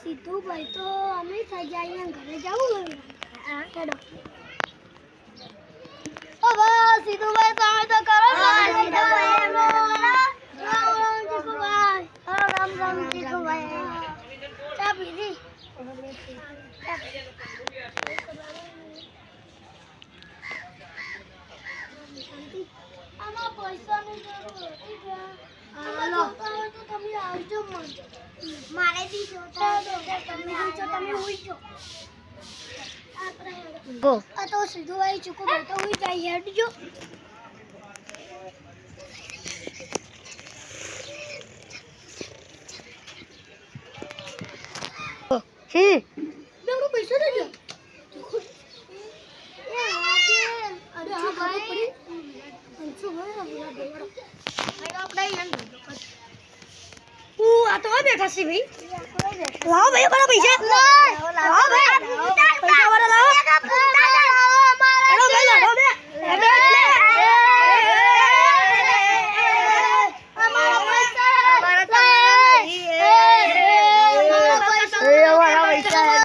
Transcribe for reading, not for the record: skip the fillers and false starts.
સીધું ભાઈ તો અમે થઈ જાય ઘરે જવું હા હેડો ઓ બસ સીધું ભાઈ તમે તો કરો રામ રામ સીધુ ભાઈ ચા પીધી આમાં પૈસાની જરૂર હતી હાલો તો તમે આવજો મારે બી જોતા તમે આવજો તમે ઉઈજો ગો આ તો સીધું આવી ચૂકો ભાઈ તો ઉઈ જાય હેડજો બેંગો પૈસા દેજો એ આજે અરે આ ભાઈ પડી અંચો ભાઈ આપણે આ તો બેઠા છે ભાઈ લાવો ભાઈ બરા પૈસા લાવો ભાઈ